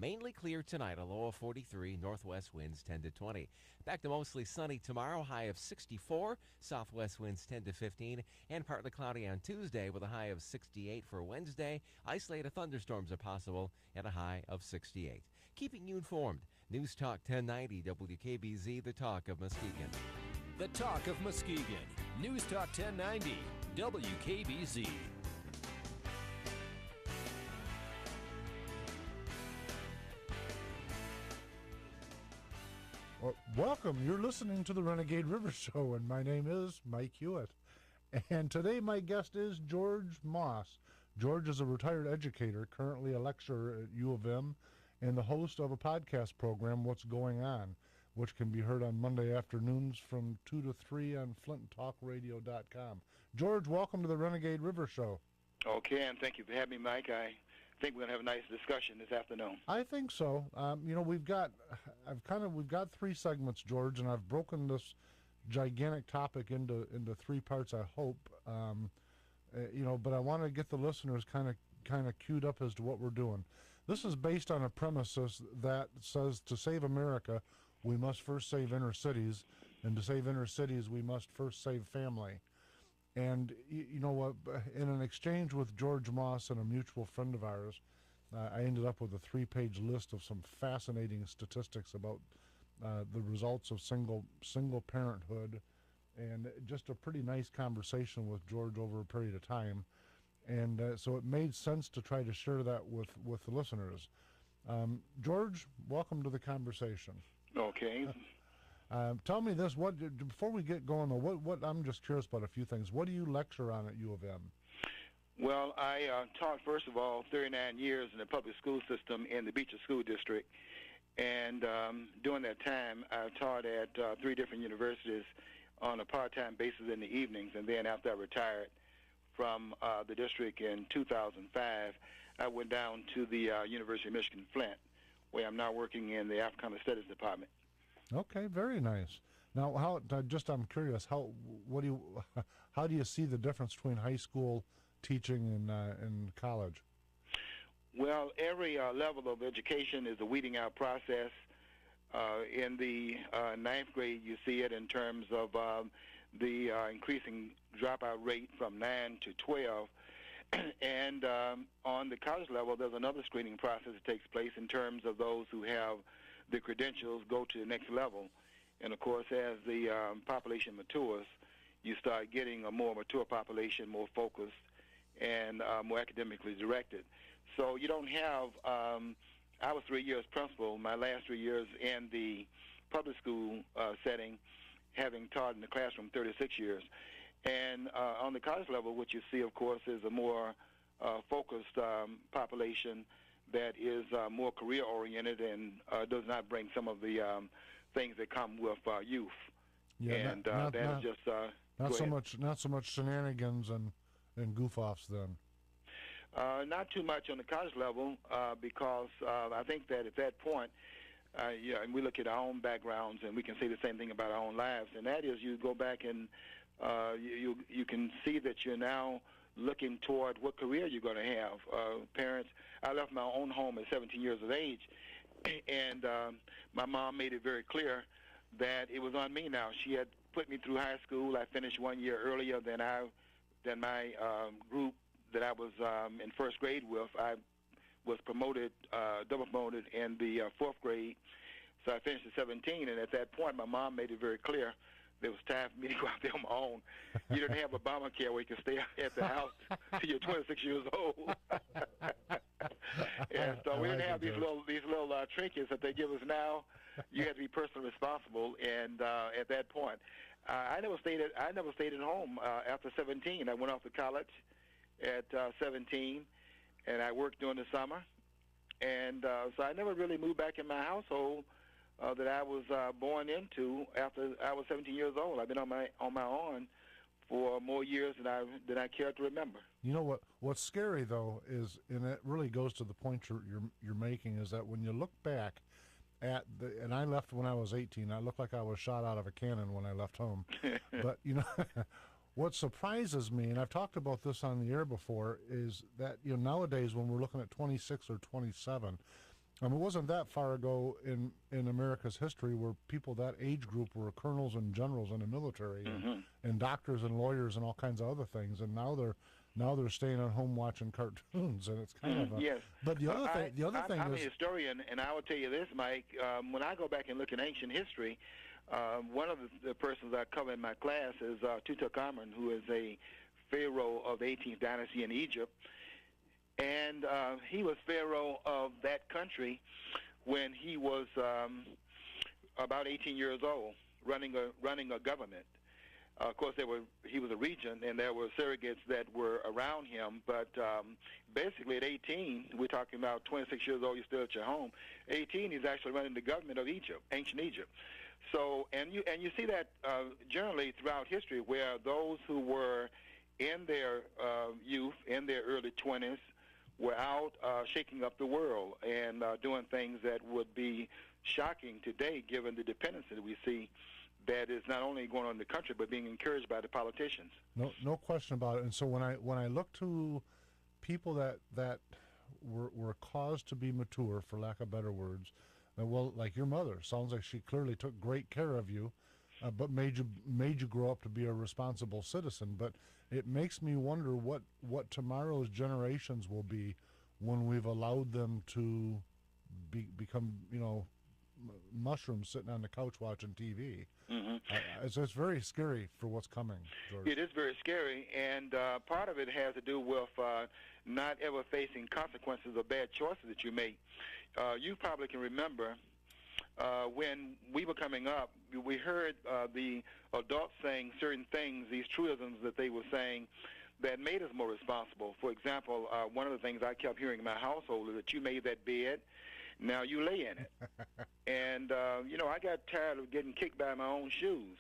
Mainly clear tonight, a low of 43, northwest winds 10 to 20. Back to mostly sunny tomorrow, high of 64, southwest winds 10 to 15, and partly cloudy on Tuesday with a high of 68 for Wednesday. Isolated thunderstorms are possible at a high of 68. Keeping you informed, News Talk 1090 WKBZ, the talk of Muskegon. The talk of Muskegon. News Talk 1090 WKBZ. Well, welcome. You're listening to the Renegade River Show, and my name is Mike Hewitt. And today my guest is George Moss. George is a retired educator, currently a lecturer at U of M, and the host of a podcast program, What's Going On, which can be heard on Monday afternoons from 2 to 3 on flinttalkradio.com. George, welcome to the Renegade River Show. Okay, and thank you for having me, Mike. I think we're going to have a nice discussion this afternoon. I think so. We've got three segments, George, and I've broken this gigantic topic into three parts, I hope. But I want to get the listeners kind of queued up as to what we're doing. This is based on a premises that says to save America, we must first save inner cities, and to save inner cities, we must first save family. And you know what? In an exchange with George Moss and a mutual friend of ours, I ended up with a 3-page list of some fascinating statistics about the results of single parenthood, and just a pretty nice conversation with George over a period of time. And so it made sense to try to share that with the listeners. George, welcome to the conversation. Okay. Tell me this: before we get going, though, what I'm just curious about a few things. What do you lecture on at U of M? Well, I taught, first of all, 39 years in the public school system in the Beecher School District, and during that time, I taught at 3 different universities on a part-time basis in the evenings, and then after I retired from the district in 2005, I went down to the University of Michigan Flint, where I'm now working in the Africana Studies Department. Okay, very nice. Now, I'm curious, how do you see the difference between high school teaching and college? Well, every level of education is a weeding out process. In the 9th grade, you see it in terms of the increasing dropout rate from 9 to 12. And on the college level, there's another screening process that takes place in terms of those who have the credentials go to the next level. And, of course, as the population matures, you start getting a more mature population, more focused, and more academically directed. So you don't have, I was 3 years principal, my last 3 years in the public school setting, having taught in the classroom 36 years. And on the college level, what you see, of course, is a more focused population that is more career-oriented and does not bring some of the things that come with youth. Yeah, and that is just not so much shenanigans and goof-offs then. Not too much on the college level because I think that at that point, and we look at our own backgrounds and we can say the same thing about our own lives, and that is you go back and you can see that you're now looking toward what career you're going to have. Parents, I left my own home at 17 years of age, and my mom made it very clear that it was on me now. She had put me through high school. I finished 1 year earlier than my group that I was in first grade with. I was promoted, double promoted in the 4th grade, so I finished at 17, and at that point my mom made it very clear it was time for me to go out there on my own. You didn't have Obamacare where you could stay at the house till you're 26 years old. And so we didn't have these little trinkets that they give us now. You had to be personally responsible, and at that point, I never stayed at home after 17. I went off to college at 17, and I worked during the summer, and so I never really moved back in my household that I was born into after I was 17 years old. I've been on my own for more years than I care to remember. You know what's scary though is, and it really goes to the point you're making, is that when you look back and I left when I was 18. I looked like I was shot out of a cannon when I left home. But what surprises me, and I've talked about this on the air before, is that nowadays when we're looking at 26 or 27, I mean, it wasn't that far ago in America's history where people that age group were colonels and generals in the military, and doctors and lawyers and all kinds of other things, and now they're staying at home watching cartoons, and it's kind of a, yes. But the other thing I'm is, a historian, and I will tell you this, Mike. When I go back and look at ancient history, one of the persons I cover in my class is Tutankhamun, who is a pharaoh of the 18th dynasty in Egypt. And he was pharaoh of that country when he was about 18 years old, running a government. Of course, he was a regent, and there were surrogates that were around him. But basically, at 18, we're talking about 26 years old, you're still at your home. 18, he's actually running the government of Egypt, ancient Egypt. So, and you see that generally throughout history, where those who were in their youth, in their early 20s, were out shaking up the world and doing things that would be shocking today, given the dependency that we see that is not only going on in the country but being encouraged by the politicians. No question about it. And so when I look to people that were caused to be mature, for lack of better words, well, like your mother, sounds like she clearly took great care of you, but made you grow up to be a responsible citizen. But it makes me wonder what tomorrow's generations will be when we've allowed them to become, mushrooms sitting on the couch watching TV. It's very scary for what's coming, George. It is very scary, and part of it has to do with not ever facing consequences of bad choices that you make. You probably can remember when we were coming up, we heard the adults saying certain things, these truisms that they were saying that made us more responsible. For example, one of the things I kept hearing in my household is that you made that bed, now you lay in it. And, I got tired of getting kicked by my own shoes.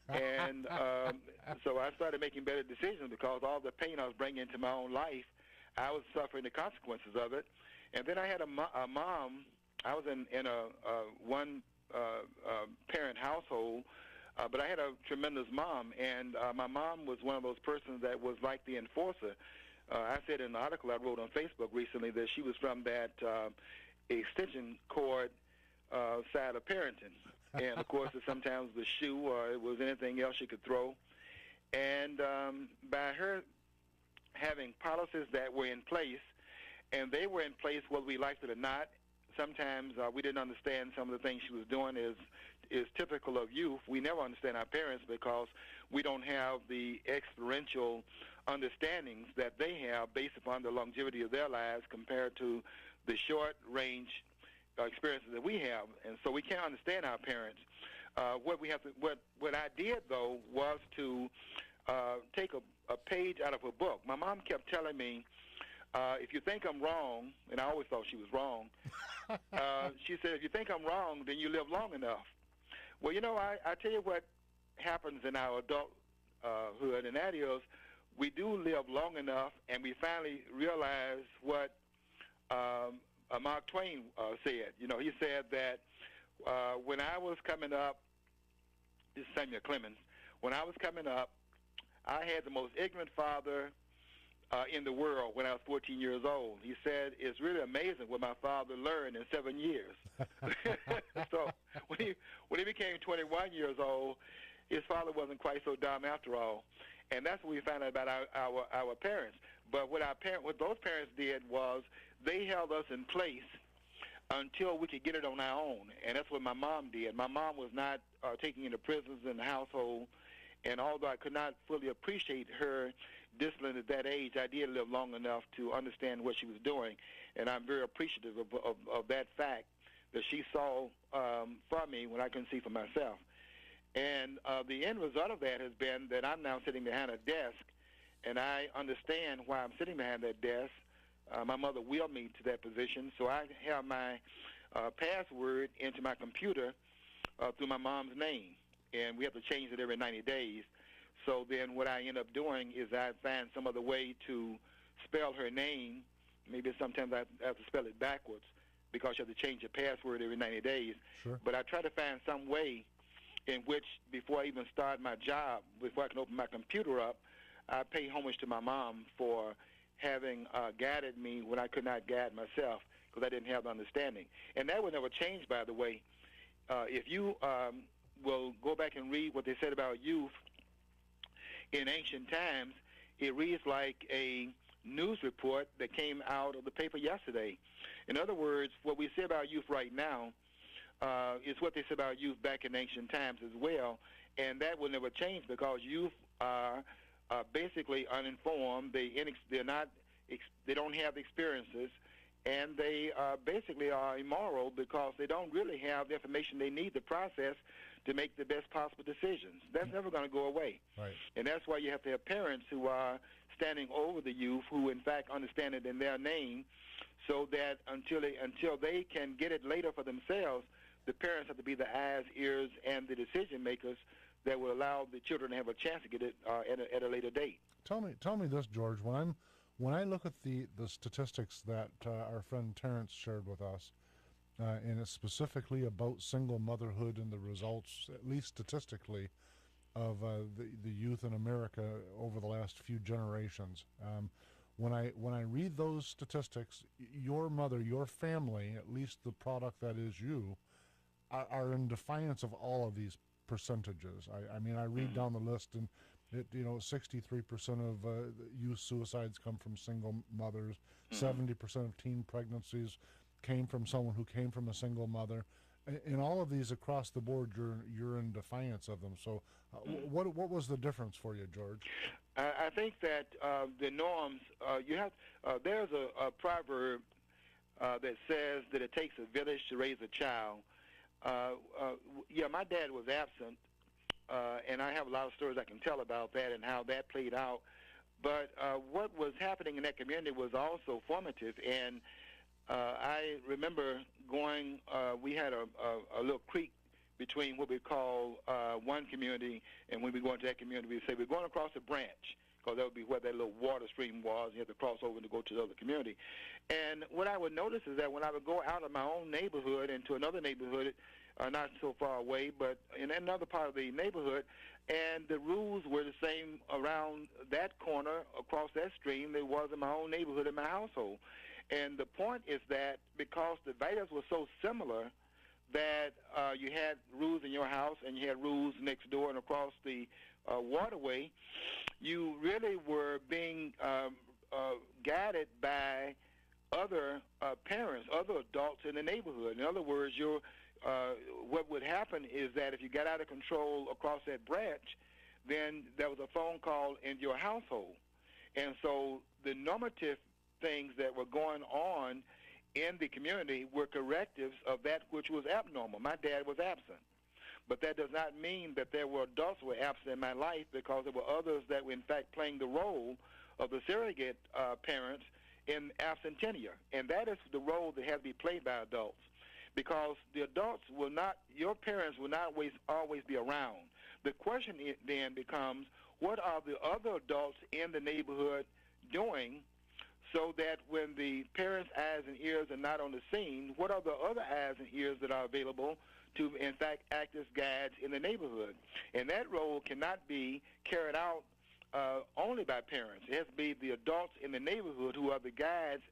And so I started making better decisions because all the pain I was bringing into my own life, I was suffering the consequences of it. And then I had a mom. I was in a one parent household, but I had a tremendous mom, and my mom was one of those persons that was like the enforcer. I said in an article I wrote on Facebook recently that she was from that extension cord side of parenting. And, of course, it sometimes was the shoe or it was anything else she could throw. And by her having policies that were in place, and they were in place whether we liked it or not, sometimes we didn't understand some of the things she was doing is typical of youth. We never understand our parents because we don't have the experiential understandings that they have based upon the longevity of their lives compared to the short-range experiences that we have, and so we can't understand our parents. What I did though was to take a page out of her book. My mom kept telling me, if you think I'm wrong, and I always thought she was wrong, she said, if you think I'm wrong, then you live long enough. Well, I tell you what happens in our adulthood, and that is we do live long enough, and we finally realize what Mark Twain said. He said that when I was coming up, this is Samuel Clemens, when I was coming up, I had the most ignorant father in the world when I was 14 years old. He said, it's really amazing what my father learned in 7 years. So when he became 21 years old, his father wasn't quite so dumb after all. And that's what we found out about our parents. But what those parents did was they held us in place until we could get it on our own. And that's what my mom did. My mom was not taking into prisons in the household. And although I could not fully appreciate her discipline at that age, I did live long enough to understand what she was doing. And I'm very appreciative of that fact that she saw for me when I couldn't see for myself. And the end result of that has been that I'm now sitting behind a desk, and I understand why I'm sitting behind that desk. My mother willed me to that position, so I have my password into my computer through my mom's name, and we have to change it every 90 days. So then what I end up doing is I find some other way to spell her name. Maybe sometimes I have to spell it backwards because you have to change your password every 90 days. Sure. But I try to find some way in which, before I even start my job, before I can open my computer up, I pay homage to my mom for having guided me when I could not guide myself. because I didn't have the understanding. And that will never change, by the way. If you will go back and read what they said about youth in ancient times, it reads like a news report that came out of the paper yesterday. In other words, what we say about youth right now is what they said about youth back in ancient times as well, and that will never change because youth are basically uninformed. They're not. They don't have experiences, and they basically are immoral because they don't really have the information they need to process to make the best possible decisions. That's never going to go away. Right. And that's why you have to have parents who are standing over the youth, who in fact understand it in their name, so that until they can get it later for themselves, the parents have to be the eyes, ears, and the decision makers that will allow the children to have a chance to get it at a later date. Tell me this, George. When I look at the statistics that our friend Terrence shared with us, and it's specifically about single motherhood and the results, at least statistically, of the youth in America over the last few generations. When I read those statistics, your mother, your family, at least the product that is you, are in defiance of all of these percentages. I mean, I read down the list, and 63% of youth suicides come from single mothers. 70% of teen pregnancies came from someone who came from a single mother. In all of these across the board, you're in defiance of them. So, what was the difference for you, George? I think that the norms. There's a proverb that says that it takes a village to raise a child. My dad was absent, and I have a lot of stories I can tell about that and how that played out. But what was happening in that community was also formative, and I remember going. We had a little creek between what we call one community, and when we go into that community, we say we're going across a branch, because that would be where that little water stream was. You have to cross over to go to the other community. And what I would notice is that when I would go out of my own neighborhood into another neighborhood, not so far away, but in another part of the neighborhood, and the rules were the same around that corner across that stream there was in my own neighborhood, in my household. And the point is that because the values were so similar, that you had rules in your house and you had rules next door and across the waterway, you really were being guided by other parents, other adults in the neighborhood. In other words, what would happen is that if you got out of control across that branch, then there was a phone call in your household. And so the normative things that were going on in the community were correctives of that which was abnormal. My dad was absent. But that does not mean that there were adults who were absent in my life, because there were others that were in fact playing the role of the surrogate parents in absentia. And that is the role that has to be played by adults, because the adults will not, your parents will not always be around. The question then becomes, what are the other adults in the neighborhood doing, so that when the parents' eyes and ears are not on the scene, what are the other eyes and ears that are available to, in fact, act as guides in the neighborhood? And that role cannot be carried out only by parents. It has to be the adults in the neighborhood who are the guides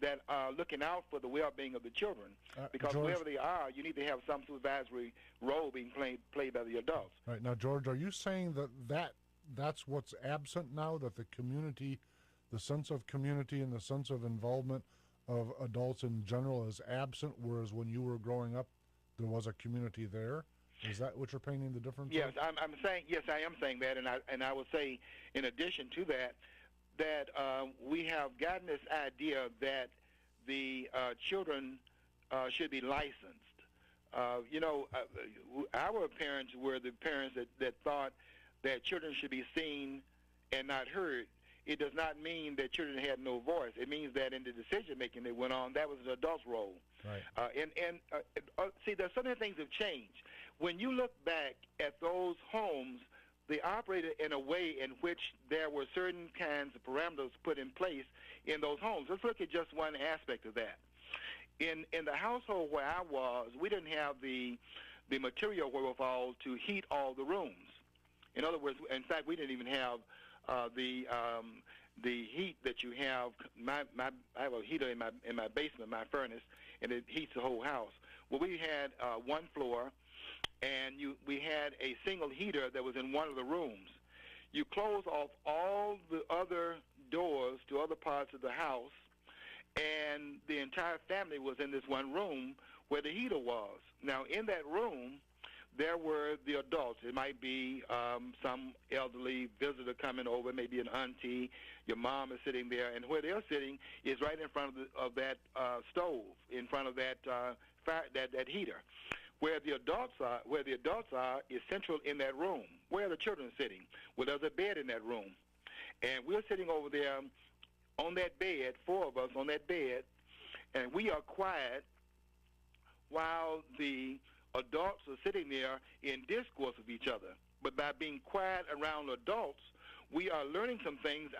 that are looking out for the well-being of the children. Because George, wherever they are, you need to have some supervisory role being played by the adults. Right. Now, George, are you saying that's what's absent now, that the community, the sense of community and the sense of involvement of adults in general is absent, whereas when you were growing up, there was a community there? Is that what you're painting the difference? Yes, I'm saying, yes, I am saying that, and I would say, in addition to that, we have gotten this idea that the children should be licensed. Our parents were the parents that thought that children should be seen and not heard. It does not mean that children had no voice. It means that in the decision-making that went on, that was an adult's role. Right. See, there's so many things have changed. When you look back at those homes, they operated in a way in which there were certain kinds of parameters put in place in those homes. Let's look at just one aspect of that. In the household where I was, we didn't have the material wherewithal to heat all the rooms. In other words, in fact, we didn't even have the heat that you have. I have a heater in my basement, my furnace, and it heats the whole house. Well, we had one floor, and we had a single heater that was in one of the rooms. You close off all the other doors to other parts of the house, and the entire family was in this one room where the heater was. Now, in that room, there were the adults. It might be some elderly visitor coming over, maybe an auntie. Your mom is sitting there, and where they're sitting is right in front of that stove, in front of that that heater. Where the adults are is central in that room. Where are the children sitting? Well, there's a bed in that room, and we're sitting over there on that bed, four of us on that bed, and we are quiet while the adults are sitting there in discourse with each other. But by being quiet around adults, we are learning some things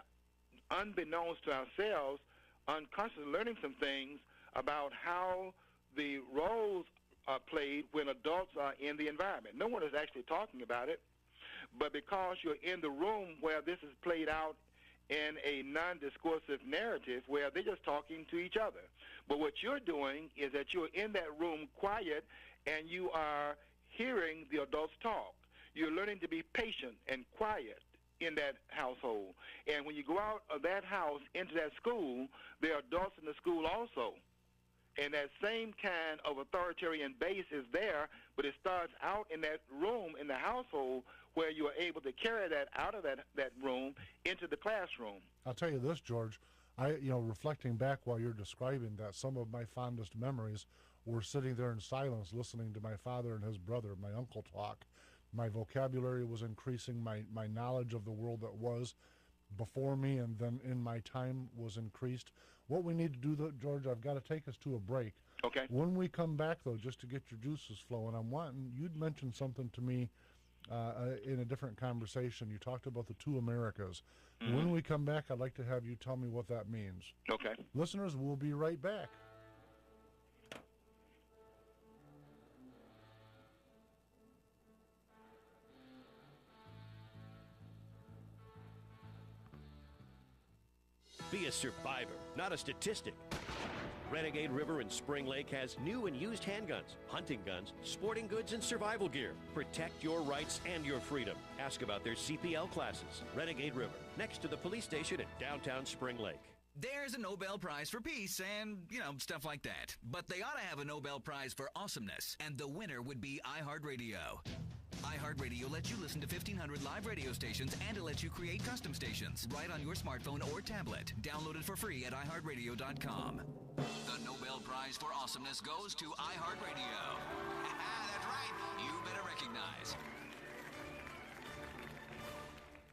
unbeknownst to ourselves, unconsciously learning some things about how the roles are played when adults are in the environment. No one is actually talking about it, but because you're in the room where this is played out in a non-discursive narrative where they're just talking to each other. But what you're doing is that you're in that room quiet, and you are hearing the adults talk. You're learning to be patient and quiet in that household. And when you go out of that house into that school, there are adults in the school also. And that same kind of authoritarian base is there, but it starts out in that room in the household where you are able to carry that out of that room into the classroom. I'll tell you this, George. Reflecting back while you're describing that, some of my fondest memories were sitting there in silence listening to my father and his brother, my uncle, talk. My vocabulary was increasing. My knowledge of the world that was before me and then in my time was increased. What we need to do, though, George, I've got to take us to a break. Okay. When we come back, though, just to get your juices flowing, you'd mentioned something to me in a different conversation. You talked about the two Americas. Mm-hmm. When we come back, I'd like to have you tell me what that means. Okay. Listeners, we'll be right back. Be a survivor, not a statistic. Renegade River in Spring Lake has new and used handguns, hunting guns, sporting goods, and survival gear. Protect your rights and your freedom. Ask about their CPL classes. Renegade River, next to the police station in downtown Spring Lake. There's a Nobel Prize for Peace and, stuff like that. But they ought to have a Nobel Prize for Awesomeness, and the winner would be iHeartRadio. iHeartRadio lets you listen to 1,500 live radio stations, and it lets you create custom stations right on your smartphone or tablet. Download it for free at iHeartRadio.com. The Nobel Prize for Awesomeness goes to iHeartRadio. That's right. You better recognize.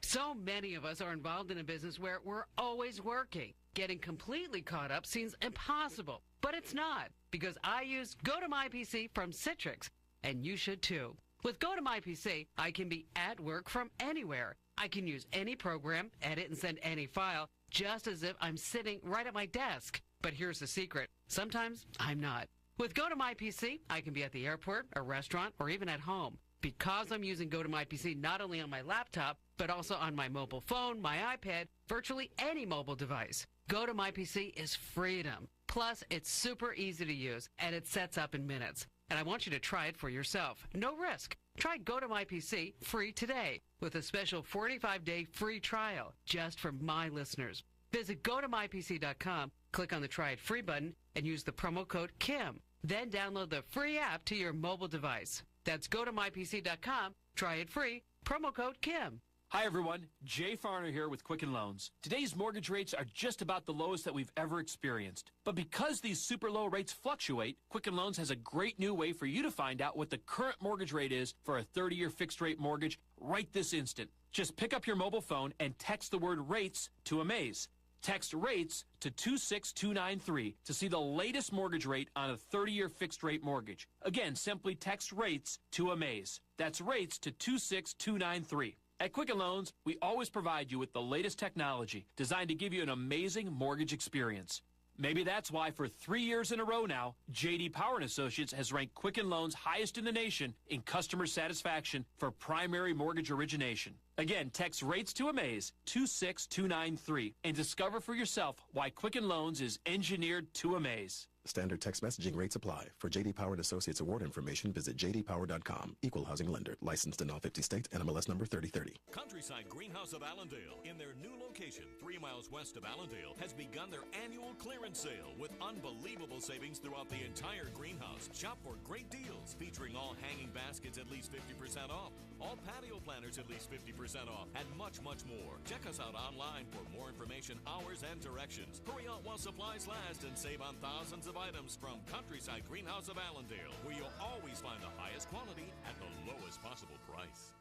So many of us are involved in a business where we're always working. Getting completely caught up seems impossible, but it's not, because I use GoToMyPC from Citrix, and you should too. With GoToMyPC, I can be at work from anywhere. I can use any program, edit and send any file, just as if I'm sitting right at my desk. But here's the secret. Sometimes I'm not. With GoToMyPC, I can be at the airport, a restaurant, or even at home. Because I'm using GoToMyPC not only on my laptop, but also on my mobile phone, my iPad, virtually any mobile device. GoToMyPC is freedom. Plus, it's super easy to use, and it sets up in minutes. And I want you to try it for yourself. No risk. Try GoToMyPC free today with a special 45-day free trial just for my listeners. Visit GoToMyPC.com, click on the Try It Free button, and use the promo code KIM. Then download the free app to your mobile device. That's GoToMyPC.com, try it free, promo code KIM. Hi everyone, Jay Farner here with Quicken Loans. Today's mortgage rates are just about the lowest that we've ever experienced. But because these super low rates fluctuate, Quicken Loans has a great new way for you to find out what the current mortgage rate is for a 30-year fixed rate mortgage right this instant. Just pick up your mobile phone and text the word RATES to AMAZE. Text RATES to 26293 to see the latest mortgage rate on a 30-year fixed rate mortgage. Again, simply text RATES to AMAZE. That's RATES to 26293. At Quicken Loans, we always provide you with the latest technology designed to give you an amazing mortgage experience. Maybe that's why for 3 years in a row now, J.D. Power & Associates has ranked Quicken Loans highest in the nation in customer satisfaction for primary mortgage origination. Again, text rates to amaze 26293 and discover for yourself why Quicken Loans is engineered to amaze. Standard text messaging rates apply. For J.D. Power & Associates award information, visit jdpower.com. Equal housing lender. Licensed in all 50 states. NMLS number 3030. Countryside Greenhouse of Allendale, in their new location, 3 miles west of Allendale, has begun their annual clearance sale with unbelievable savings throughout the entire greenhouse. Shop for great deals featuring all hanging baskets at least 50% off, all patio planters at least 50% off, and much, much more. Check us out online for more information, hours, and directions. Hurry out while supplies last and save on thousands of items from Countryside Greenhouse of Allendale, where you'll always find the highest quality at the lowest possible price.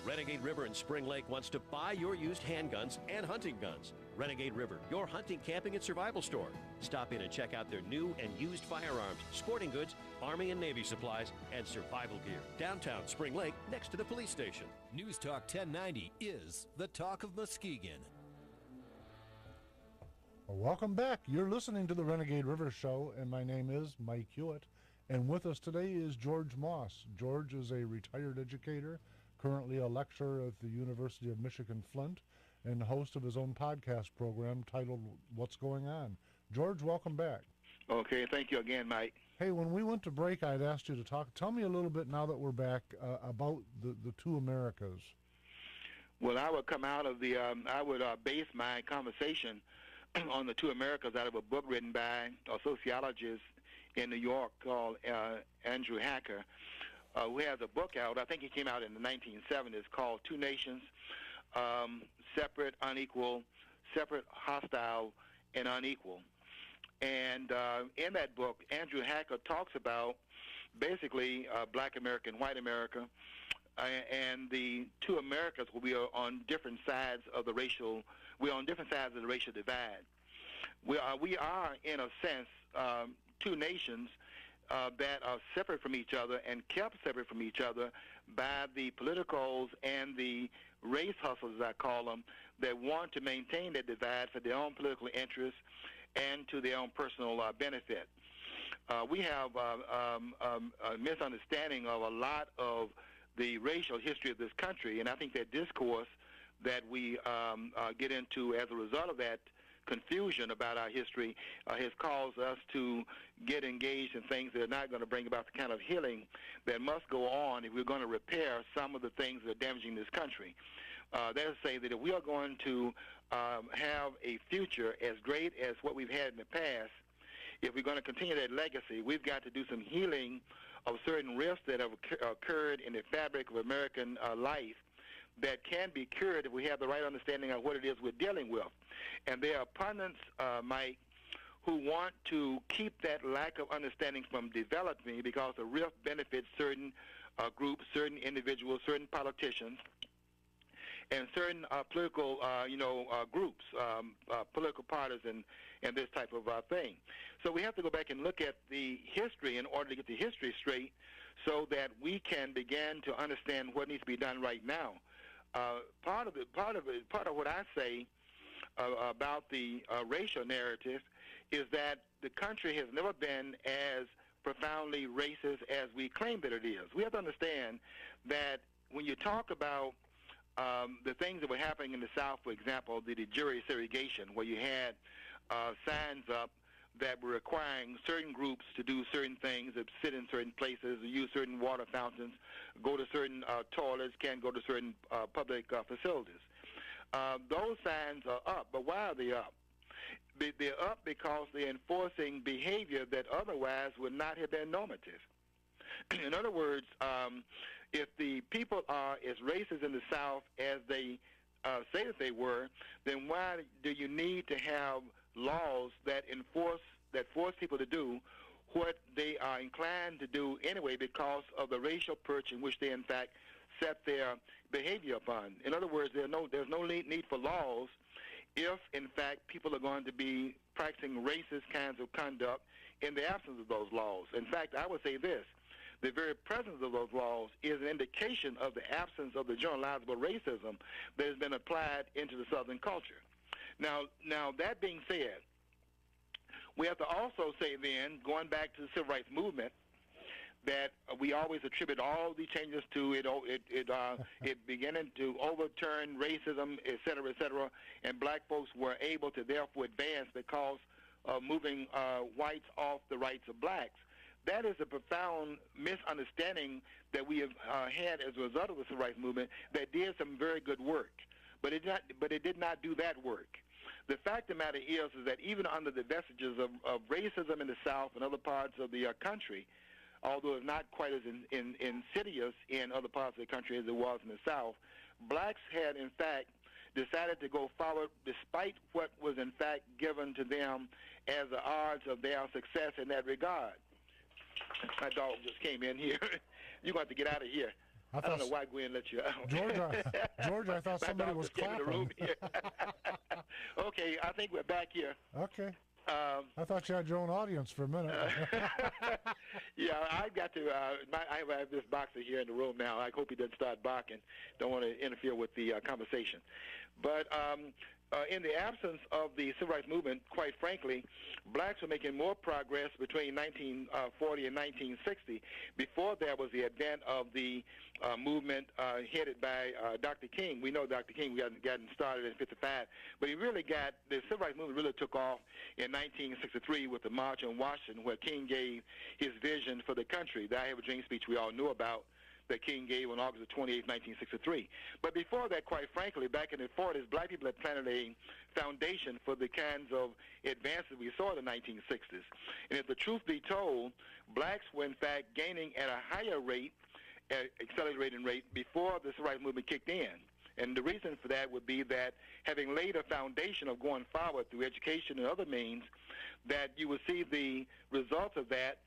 Renegade River in Spring Lake wants to buy your used handguns and hunting guns. Renegade River, your hunting, camping, and survival store. Stop in and check out their new and used firearms, sporting goods, Army and Navy supplies, and survival gear. Downtown Spring Lake, next to the police station. News Talk 1090 is the talk of Muskegon. Well, welcome back. You're listening to the Renegade River Show, and my name is Mike Hewitt. And with us today is George Moss. George is a retired educator, currently a lecturer at the University of Michigan Flint, and host of his own podcast program titled What's Going On. George, welcome back. Okay, thank you again, Mike. Hey, when we went to break, I'd asked you to tell me a little bit now that we're back about the two Americas. Well, I would come out of the, I would base my conversation on the two Americas out of a book written by a sociologist in New York called Andrew Hacker, who has a book out. I think it came out in the 1970s called Two Nations, Separate, Unequal, Separate, Hostile, and Unequal. And in that book, Andrew Hacker talks about basically black America and white America, and the two Americas will be on different sides of the racial. We're on different sides of the racial divide. We are in a sense, two nations that are separate from each other and kept separate from each other by the politicals and the race hustles, as I call them, that want to maintain that divide for their own political interests and to their own personal benefit. We have a misunderstanding of a lot of the racial history of this country, and I think that discourse that we get into as a result of that confusion about our history has caused us to get engaged in things that are not going to bring about the kind of healing that must go on if we're going to repair some of the things that are damaging this country. That is to say that if we are going to have a future as great as what we've had in the past, if we're going to continue that legacy, we've got to do some healing of certain rifts that have occurred in the fabric of American life that can be cured if we have the right understanding of what it is we're dealing with. And there are pundits, Mike, who want to keep that lack of understanding from developing because the rift benefits certain groups, certain individuals, certain politicians, and certain political, groups, political parties, and this type of thing. So we have to go back and look at the history in order to get the history straight, so that we can begin to understand what needs to be done right now. Part of what I say about the racial narrative is that the country has never been as profoundly racist as we claim that it is. We have to understand that when you talk about the things that were happening in the South, for example, the jury segregation, where you had signs up that were requiring certain groups to do certain things, that sit in certain places, use certain water fountains, go to certain toilets, can't go to certain public facilities. Those signs are up, but why are they up? They're up because they're enforcing behavior that otherwise would not have been normative. In other words, if the people are as racist in the South as they say that they were, then why do you need to have laws that force people to do what they are inclined to do anyway because of the racial perch in which they in fact set their behavior upon? In other words, there's no need for laws if in fact people are going to be practicing racist kinds of conduct in the absence of those laws. In fact, I would say this: the very presence of those laws is an indication of the absence of the generalizable racism that has been applied into the Southern culture. Now that being said, We have to also say then, going back to the civil rights movement, that we always attribute all the changes to it beginning to overturn racism, et cetera, and black folks were able to therefore advance because of moving whites off the rights of blacks. That is a profound misunderstanding that we have had as a result of the civil rights movement that did some very good work, but it did not do that work. The fact of the matter is that even under the vestiges of racism in the South and other parts of the country, although it's not quite as insidious in other parts of the country as it was in the South, blacks had, in fact, decided to go forward despite what was, in fact, given to them as the odds of their success in that regard. My dog just came in here. You're going to have to get out of here. I don't know why Gwen let you out. George, I thought somebody was clapping. In the room here. Okay, I think we're back here. Okay. I thought you had your own audience for a minute. Yeah, I've got to. I have this boxer here in the room now. I hope he doesn't start barking. Don't want to interfere with the conversation. But in the absence of the civil rights movement, quite frankly, blacks were making more progress between 1940 and 1960. Before there was the advent of the movement headed by Dr. King. We know Dr. King gotten started in '55, but the civil rights movement really took off in 1963 with the March on Washington, where King gave his vision for the country. The I Have a Dream speech we all knew about, that King gave on August 28, 1963. But before that, quite frankly, back in the 40s, black people had planted a foundation for the kinds of advances we saw in the 1960s. And if the truth be told, blacks were, in fact, gaining at a higher rate, accelerating rate, before the civil rights movement kicked in. And the reason for that would be that having laid a foundation of going forward through education and other means, that you would see the results of that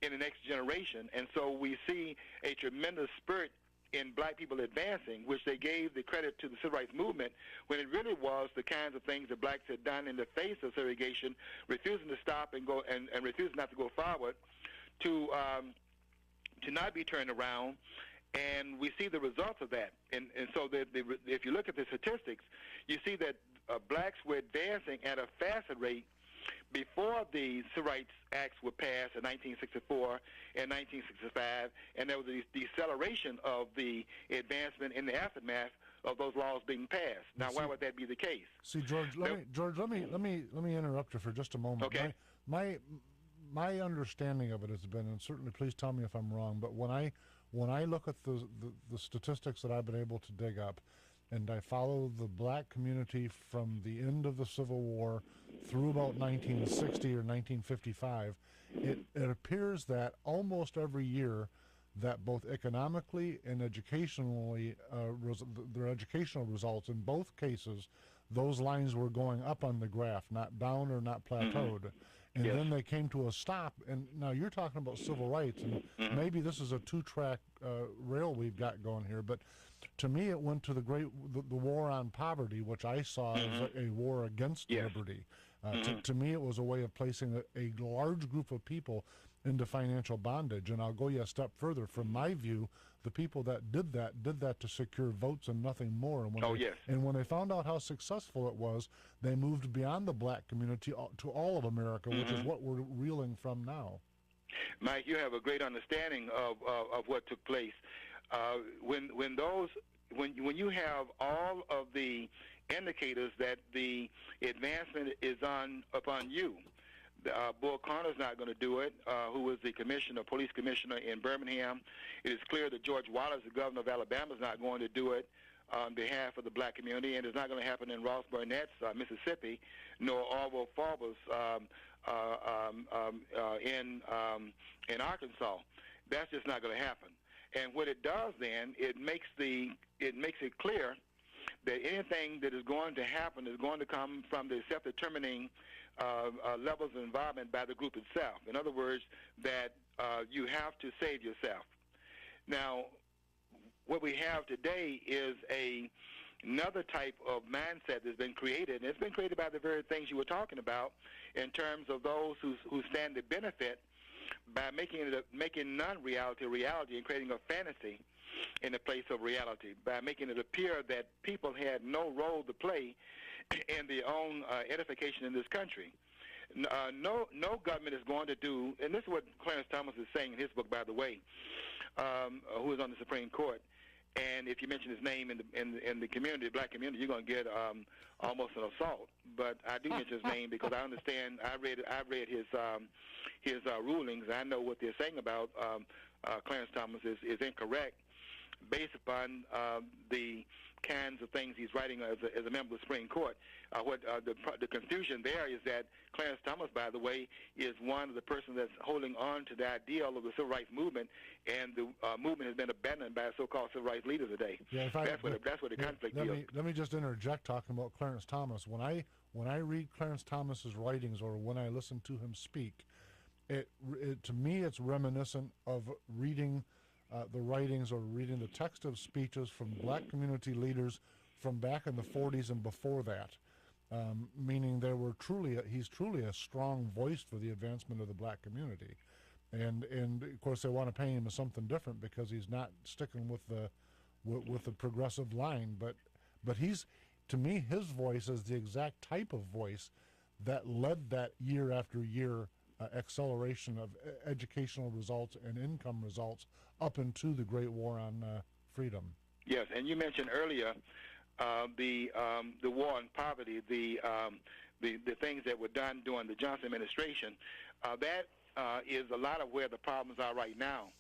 in the next generation. And so we see a tremendous spirit in black people advancing, which they gave the credit to the civil rights movement, when it really was the kinds of things that blacks had done in the face of segregation, refusing to stop and go and refusing not to go forward, to not be turned around. And we see the results of that. And so if you look at the statistics, you see that blacks were advancing at a faster rate before the Civil Rights Acts were passed in 1964 and 1965, and there was a deceleration of the advancement in the aftermath of those laws being passed. Now, why would that be the case? See, George, let me interrupt you for just a moment. Okay. My understanding of it has been, and certainly please tell me if I'm wrong, but when I look at the statistics that I've been able to dig up, and I follow the black community from the end of the Civil War through about 1960 or 1955, it appears that almost every year that both economically and educationally, their educational results, in both cases, those lines were going up on the graph, not down or not plateaued. And then they came to a stop. And now you're talking about civil rights, and maybe this is a two-track rail we've got going here, but to me it went to the war on poverty, which I saw as a war against liberty. To me it was a way of placing a large group of people into financial bondage. And I'll go you a step further. From my view, the people that did that to secure votes and nothing more. And when they found out how successful it was, they moved beyond the black community to all of America, which is what we're reeling from now. Mike, you have a great understanding of what took place. When you have all of the indicators that the advancement is upon you, Bull Connor's not going to do it, who was the police commissioner in Birmingham. It is clear that George Wallace, the governor of Alabama, is not going to do it on behalf of the black community, and it's not going to happen in Ross Burnett's Mississippi, nor Orville Farber's in Arkansas. That's just not going to happen. And what it does then, it makes it clear that anything that is going to happen is going to come from the self-determining levels of involvement by the group itself. In other words, that you have to save yourself. Now, what we have today is another type of mindset that's been created, and it's been created by the very things you were talking about in terms of those who stand to benefit by making non-reality reality and creating a fantasy in the place of reality, by making it appear that people had no role to play in their own edification in this country. No government is going to do, and this is what Clarence Thomas is saying in his book, by the way, who is on the Supreme Court. And if you mention his name in the community, the black community, you're going to get almost an assault. But I do mention his name because I understand. I read his rulings. I know what they're saying about Clarence Thomas is incorrect, based upon the kinds of things he's writing as a member of the Supreme Court. The confusion there is that Clarence Thomas, by the way, is one of the persons that's holding on to the ideal of the civil rights movement, and the movement has been abandoned by so-called civil rights leaders today. Yeah, that's what the conflict is. Let me just interject talking about Clarence Thomas. When I read Clarence Thomas's writings or when I listen to him speak, it to me it's reminiscent of reading the writings or reading the text of speeches from black community leaders from back in the 40s and before that, meaning he's truly a strong voice for the advancement of the black community, and of course they want to paint him as something different because he's not sticking with the progressive line, but he's, to me, his voice is the exact type of voice that led that year after year acceleration of educational results and income results up into the Great War on Freedom. Yes, and you mentioned earlier the war on poverty, the things that were done during the Johnson administration. That is a lot of where the problems are right now.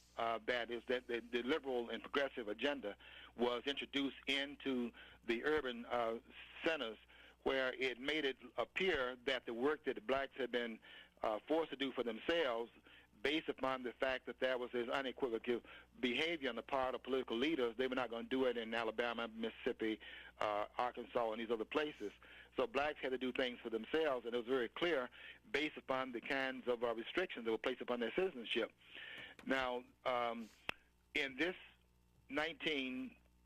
That is that the liberal and progressive agenda was introduced into the urban centers, where it made it appear that the work that the blacks had been forced to do for themselves, based upon the fact that there was this unequivocal behavior on the part of political leaders, they were not going to do it in Alabama, Mississippi, Arkansas, and these other places. So blacks had to do things for themselves, and it was very clear based upon the kinds of restrictions that were placed upon their citizenship. Now, in this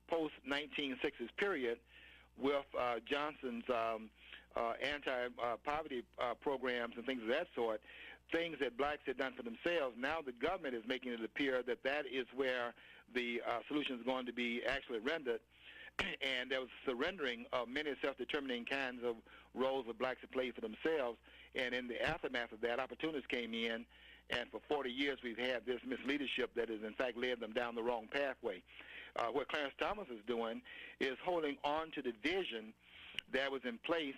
post-1960s period, with Johnson's anti-poverty programs and things of that sort, things that blacks had done for themselves, now the government is making it appear that that is where the solution is going to be actually rendered. And there was surrendering of many self-determining kinds of roles that blacks had played for themselves. And in the aftermath of that, opportunists came in, and for 40 years we've had this misleadership that has in fact led them down the wrong pathway. What Clarence Thomas is doing is holding on to the vision that was in place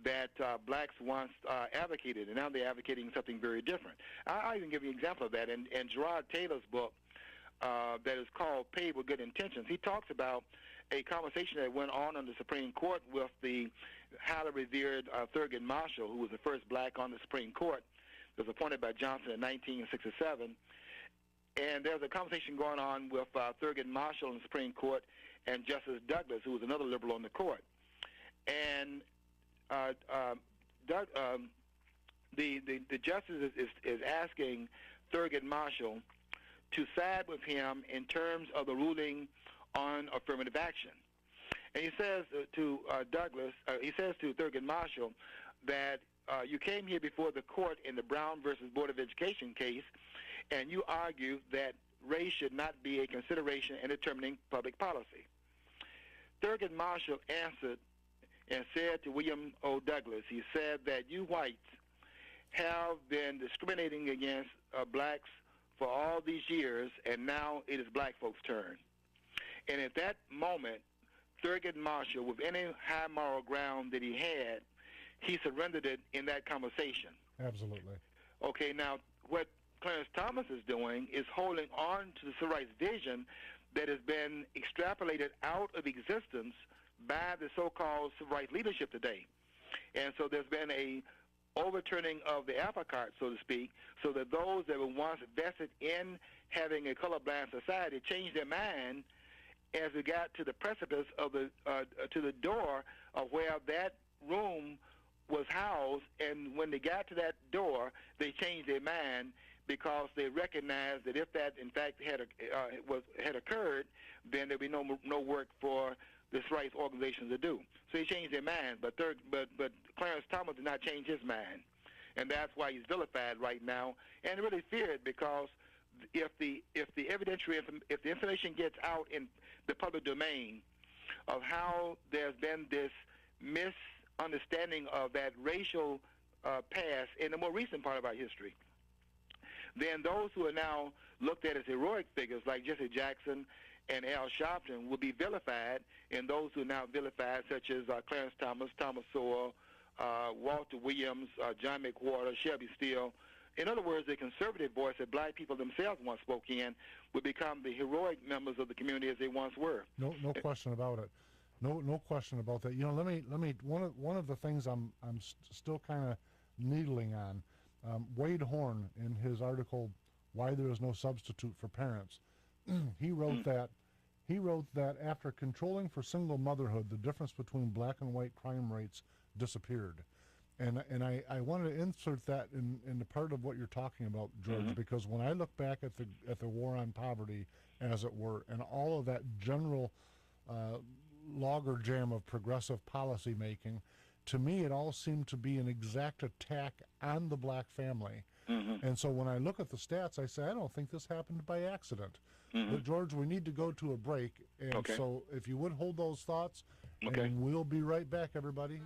that blacks once advocated, and now they're advocating something very different. I'll even give you an example of that. In Gerard Taylor's book that is called Paid with Good Intentions, he talks about a conversation that went on the Supreme Court with the highly revered Thurgood Marshall, who was the first black on the Supreme Court, was appointed by Johnson in 1967. And there was a conversation going on with Thurgood Marshall in the Supreme Court and Justice Douglas, who was another liberal on the court. And the justice is asking Thurgood Marshall to side with him in terms of the ruling on affirmative action. And he says to Douglas, he says to Thurgood Marshall that you came here before the court in the Brown versus Board of Education case, and you argue that race should not be a consideration in determining public policy. Thurgood Marshall answered and said to William O. Douglas, he said that you whites have been discriminating against blacks for all these years, and now it is black folks' turn. And at that moment, Thurgood Marshall, with any high moral ground that he had, he surrendered it in that conversation. Absolutely. Okay, now what Clarence Thomas is doing is holding on to the civil rights vision that has been extrapolated out of existence by the so-called civil rights leadership today. And so there's been a overturning of the apple cart, so to speak, so that those that were once vested in having a colorblind society changed their mind as we got to the precipice of to the door of where that room was housed. And when they got to that door, they changed their mind because they recognized that if that in fact had occurred, then there'd be no work for the civil rights organizations to do. So he changed their mind, but Clarence Thomas did not change his mind, and that's why he's vilified right now, and really feared, because if the information gets out in the public domain of how there's been this misunderstanding of that racial past and the more recent part of our history, then those who are now looked at as heroic figures like Jesse Jackson and Al Sharpton will be vilified, and those who are now vilified, such as Clarence Thomas, Thomas Sowell, Walter Williams, John McWhorter, Shelby Steele. In other words, the conservative voice that black people themselves once spoke in would become the heroic members of the community as they once were. No question about it. No question about that. You know, let me. One of the things I'm still kind of needling on. Wade Horn, in his article, "Why There Is No Substitute for Parents," he wrote that after controlling for single motherhood, the difference between black and white crime rates disappeared. And I wanted to insert that in the part of what you're talking about, George, because when I look back at the war on poverty, as it were, and all of that general logger jam of progressive policy making, to me it all seemed to be an exact attack on the black family. And so when I look at the stats, I say, I don't think this happened by accident. But George, we need to go to a break, and so if you would hold those thoughts, and we'll be right back, everybody.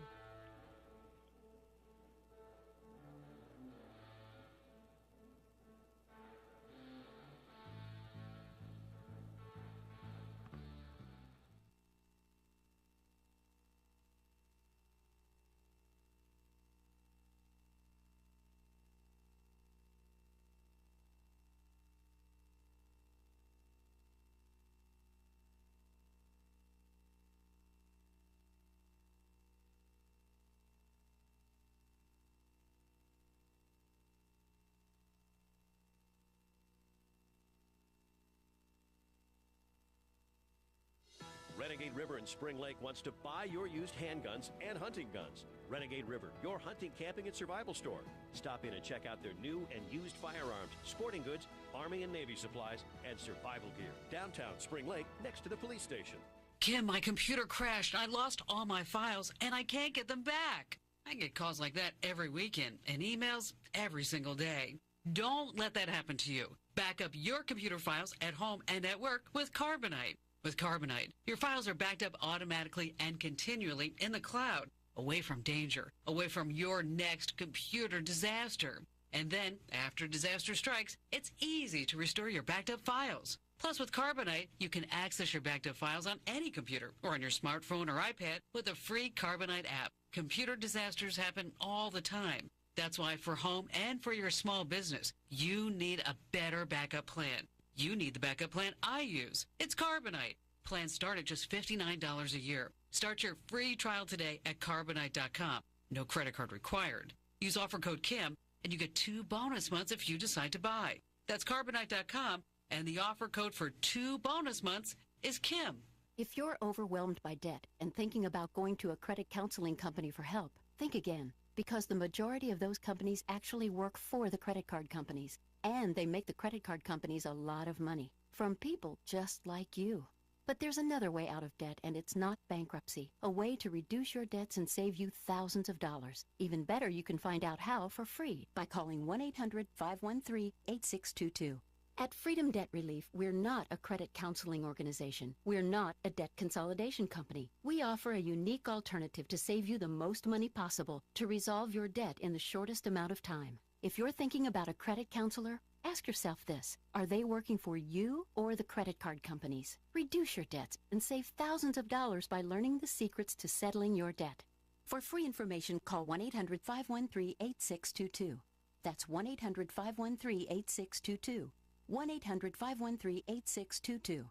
Renegade River in Spring Lake wants to buy your used handguns and hunting guns. Renegade River, your hunting, camping, and survival store. Stop in and check out their new and used firearms, sporting goods, Army and Navy supplies, and survival gear. Downtown Spring Lake, next to the police station. Kim, my computer crashed. I lost all my files, and I can't get them back. I get calls like that every weekend and emails every single day. Don't let that happen to you. Back up your computer files at home and at work with Carbonite. With Carbonite, your files are backed up automatically and continually in the cloud, away from danger, away from your next computer disaster. And then, after disaster strikes, it's easy to restore your backed up files. Plus, with Carbonite, you can access your backed up files on any computer or on your smartphone or iPad with a free Carbonite app. Computer disasters happen all the time. That's why for home and for your small business, you need a better backup plan. You need the backup plan I use. It's Carbonite. Plans start at just $59 a year. Start your free trial today at Carbonite.com. No credit card required. Use offer code KIM, and you get 2 bonus months if you decide to buy. That's Carbonite.com, and the offer code for 2 bonus months is KIM. If you're overwhelmed by debt and thinking about going to a credit counseling company for help, think again, because the majority of those companies actually work for the credit card companies. And they make the credit card companies a lot of money from people just like you. But there's another way out of debt, and it's not bankruptcy. A way to reduce your debts and save you thousands of dollars. Even better, you can find out how for free by calling 1-800-513-8622. At Freedom Debt Relief, we're not a credit counseling organization. We're not a debt consolidation company. We offer a unique alternative to save you the most money possible to resolve your debt in the shortest amount of time. If you're thinking about a credit counselor, ask yourself this. Are they working for you or the credit card companies? Reduce your debts and save thousands of dollars by learning the secrets to settling your debt. For free information, call 1-800-513-8622. That's 1-800-513-8622. 1-800-513-8622.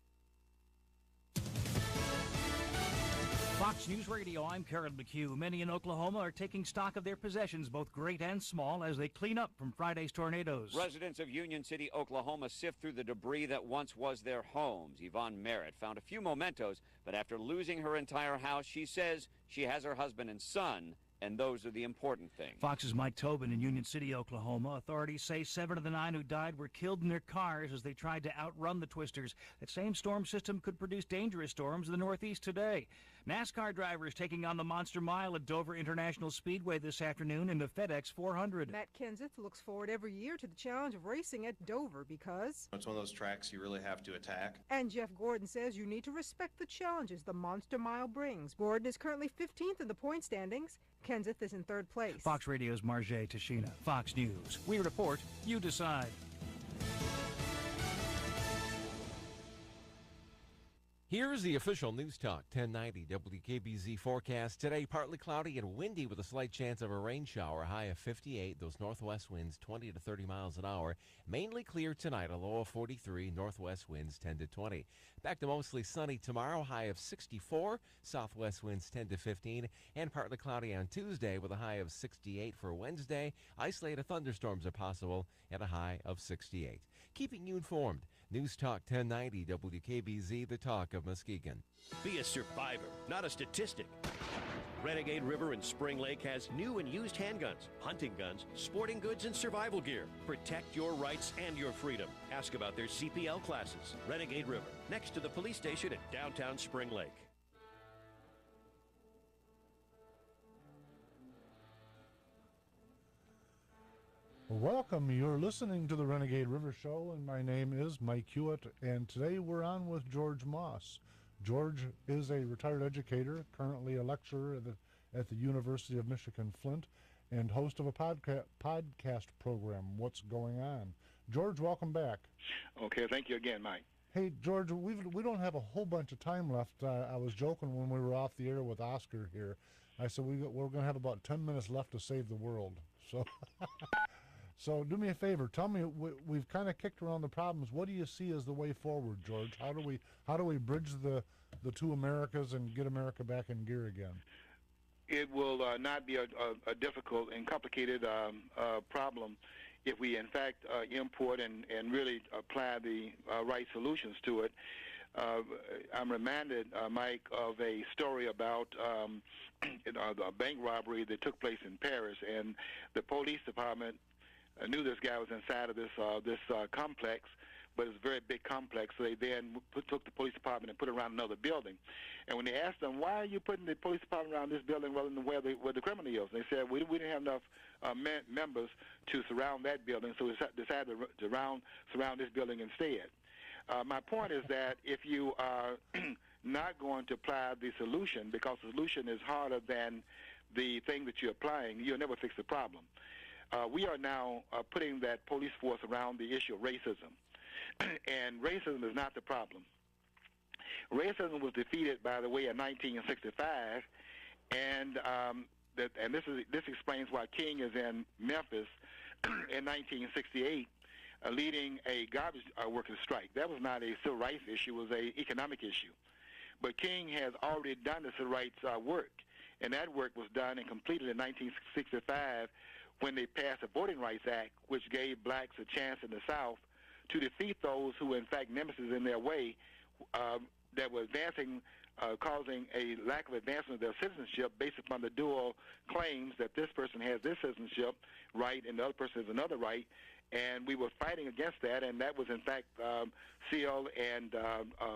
Fox News Radio, I'm Carol McHugh. Many in Oklahoma are taking stock of their possessions, both great and small, as they clean up from Friday's tornadoes. Residents of Union City, Oklahoma, sift through the debris that once was their homes. Yvonne Merritt found a few mementos, but after losing her entire house, she says she has her husband and son, and those are the important things. Fox's Mike Tobin in Union City, Oklahoma. Authorities say 7 of the 9 who died were killed in their cars as they tried to outrun the twisters. That same storm system could produce dangerous storms in the Northeast today. NASCAR drivers taking on the Monster Mile at Dover International Speedway this afternoon in the FedEx 400. Matt Kenseth looks forward every year to the challenge of racing at Dover because it's one of those tracks you really have to attack. And Jeff Gordon says you need to respect the challenges the Monster Mile brings. Gordon is currently 15th in the point standings Kenseth is in third place. Fox Radio's Marjay Tashina. Fox News. We report, you decide. Here's the official News Talk 1090 WKBZ forecast. Today, partly cloudy and windy with a slight chance of a rain shower. High of 58. Those northwest winds 20 to 30 miles an hour. Mainly clear tonight. A low of 43. Northwest winds 10 to 20. Back to mostly sunny tomorrow. High of 64. Southwest winds 10 to 15. And partly cloudy on Tuesday with a high of 68 for Wednesday. Isolated thunderstorms are possible at a high of 68. Keeping you informed. News Talk 1090 WKBZ, the talk of Muskegon. Be a survivor, not a statistic. Renegade River in Spring Lake has new and used handguns, hunting guns, sporting goods, and survival gear. Protect your rights and your freedom. Ask about their CPL classes. Renegade River, next to the police station at downtown Spring Lake. Welcome. You're listening to the Renegade River Show, and my name is Mike Hewitt, and today we're on with George Moss. George is a retired educator, currently a lecturer at the University of Michigan Flint, and host of a podcast program, What's Going On. George, welcome back. Okay, thank you again, Mike. Hey, George, we don't have a whole bunch of time left. I was joking when we were off the air with Oscar here. I said we're going to have about 10 minutes left to save the world. So... So do me a favor. Tell me, we've kind of kicked around the problems. What do you see as the way forward, George? How do we bridge the two Americas and get America back in gear again? It will not be a difficult and complicated problem if we, in fact, import and really apply the right solutions to it. I'm reminded, Mike, of a story about a bank robbery that took place in Paris, and the police department knew this guy was inside of this complex, but it's a very big complex. So they then took the police department and put it around another building. And when they asked them, why are you putting the police department around this building rather than where the criminal is? And they said, we didn't have enough members to surround that building, so we decided to surround this building instead. My point is that if you are not going to apply the solution, because the solution is harder than the thing that you're applying, you'll never fix the problem. We are now putting that police force around the issue of racism. And racism is not the problem. Racism was defeated, by the way, in 1965, and this explains why King is in Memphis in 1968, leading a garbage workers strike. That was not a civil rights issue; it was an economic issue. But King has already done the civil rights work, and that work was done and completed in 1965. When they passed the Voting Rights Act, which gave blacks a chance in the South to defeat those who were in fact nemesis in their way, that were advancing, causing a lack of advancement of their citizenship based upon the dual claims that this person has this citizenship right and the other person has another right. And we were fighting against that, and that was in fact sealed and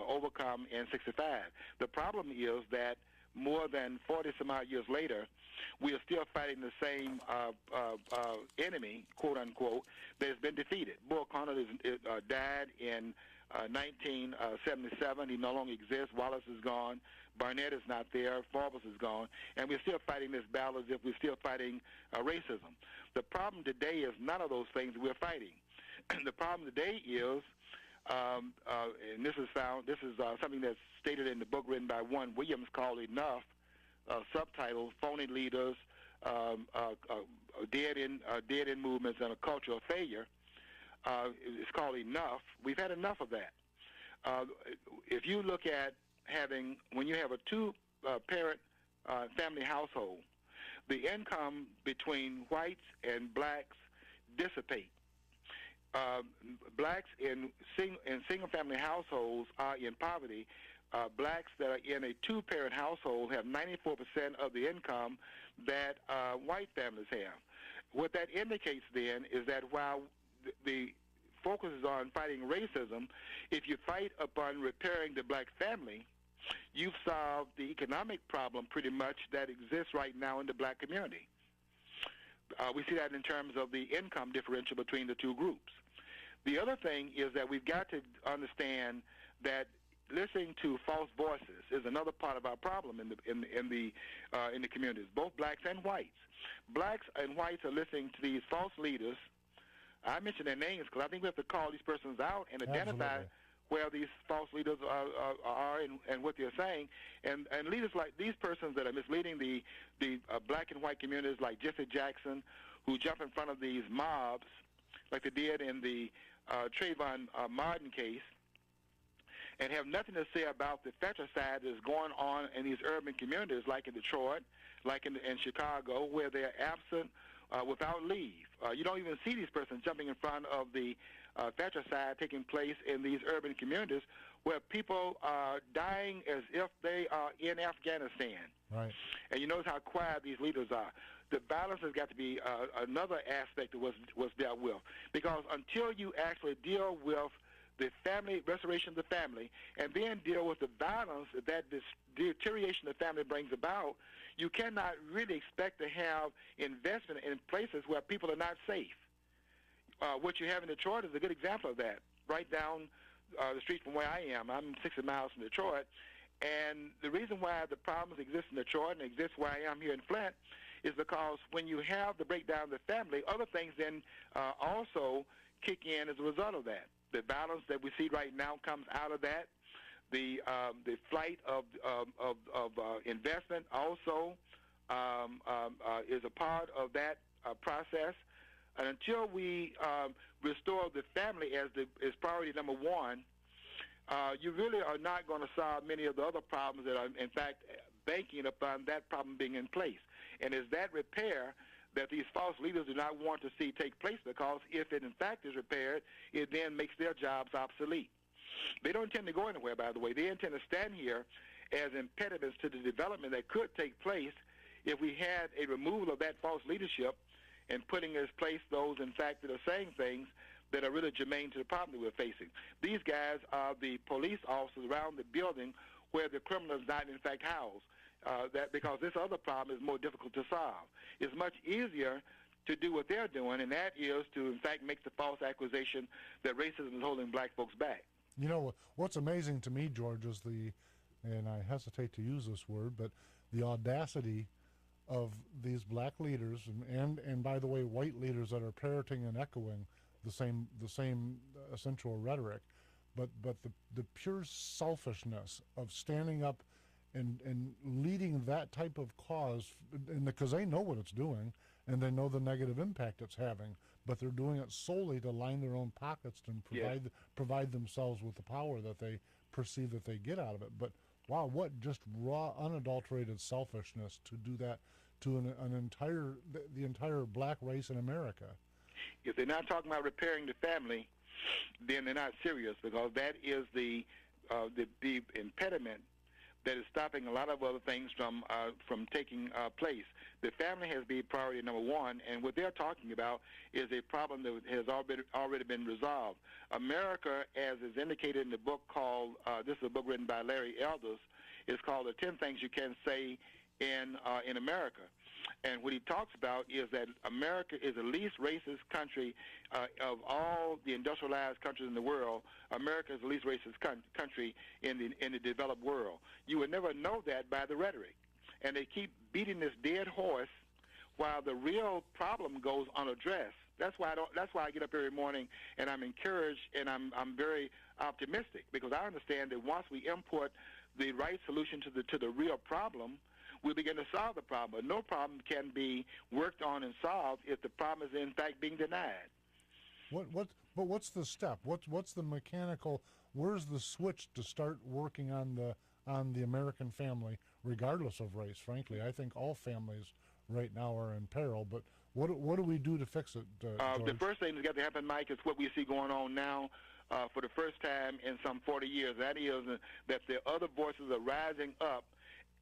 overcome in 65. The problem is that more than 40 some odd years later, we are still fighting the same enemy, quote unquote, that has been defeated. Bull Connor died in 1977. He no longer exists. Wallace is gone. Barnett is not there. Forbes is gone. And we're still fighting this battle as if we're still fighting racism. The problem today is none of those things we're fighting. The problem today is, and this is something that's stated in the book written by Warren Williams called Enough, subtitle, Phony Leaders, Dead-End Movements, and a Culture of Failure. It's called Enough. We've had enough of that. If you look at when you have a two-parent family household, the income between whites and blacks dissipate. Blacks in single-family households are in poverty. Blacks that are in a two-parent household have 94% of the income that white families have. What that indicates then is that while the focus is on fighting racism, if you fight upon repairing the black family, you've solved the economic problem pretty much that exists right now in the black community. We see that in terms of the income differential between the two groups. The other thing is that we've got to understand that listening to false voices is another part of our problem in the communities, both blacks and whites. Blacks and whites are listening to these false leaders. I mention their names because I think we have to call these persons out and identify where these false leaders are and what they're saying. And leaders like these persons that are misleading the black and white communities, like Jesse Jackson, who jump in front of these mobs like they did in the Trayvon Martin case, and have nothing to say about the fratricide that is going on in these urban communities, like in Detroit, like in Chicago, where they're absent without leave. You don't even see these persons jumping in front of the fratricide taking place in these urban communities where people are dying as if they are in Afghanistan. Right. And you notice how quiet these leaders are. The violence has got to be another aspect that was dealt with, because until you actually deal with the family, restoration of the family, and then deal with the violence that this deterioration of the family brings about, you cannot really expect to have investment in places where people are not safe. What you have in Detroit is a good example of that. Right down the street from where I am, I'm 60 miles from Detroit, and the reason why the problems exist in Detroit and exist where I am here in Flint is because when you have the breakdown of the family, other things then also kick in as a result of that. The violence that we see right now comes out of that. The flight of investment also is a part of that process. And until we restore the family as priority number one, you really are not going to solve many of the other problems that are, in fact, banking upon that problem being in place. And it's that repair that these false leaders do not want to see take place, because if it in fact is repaired, it then makes their jobs obsolete. They don't intend to go anywhere, by the way. They intend to stand here as impediments to the development that could take place if we had a removal of that false leadership and putting in place those, in fact, that are saying things that are really germane to the problem that we're facing. These guys are the police officers around the building where the criminal is not, in fact, housed. That because this other problem is more difficult to solve. It's much easier to do what they're doing, and that is to, in fact, make the false accusation that racism is holding black folks back. You know, what's amazing to me, George, is and I hesitate to use this word, but the audacity of these black leaders and by the way, white leaders that are parroting and echoing the same essential rhetoric, but the pure selfishness of standing up and leading that type of cause, because they know what it's doing and they know the negative impact it's having, but they're doing it solely to line their own pockets and provide themselves with the power that they perceive that they get out of it. But wow, what just raw, unadulterated selfishness to do that to the entire black race in America. If they're not talking about repairing the family, then they're not serious, because that is the impediment that is stopping a lot of other things from taking place. The family has been priority number one, and what they're talking about is a problem that has already been resolved. America, as is indicated in the book called, this is a book written by Larry Elders, is called The 10 Things You Can't Say in America. And what he talks about is that America is the least racist country of all the industrialized countries in the world. America is the least racist country in the developed world. You would never know that by the rhetoric. And they keep beating this dead horse while the real problem goes unaddressed. That's why I get up every morning and I'm encouraged and I'm very optimistic, because I understand that once we input the right solution to the real problem, we begin to solve the problem. But no problem can be worked on and solved if the problem is in fact being denied. What's the step? What's the mechanical? Where's the switch to start working on the American family, regardless of race? Frankly, I think all families right now are in peril. But what do we do to fix it? The first thing that's got to happen, Mike, is what we see going on now. For the first time in some 40 years, that is that the other voices are rising up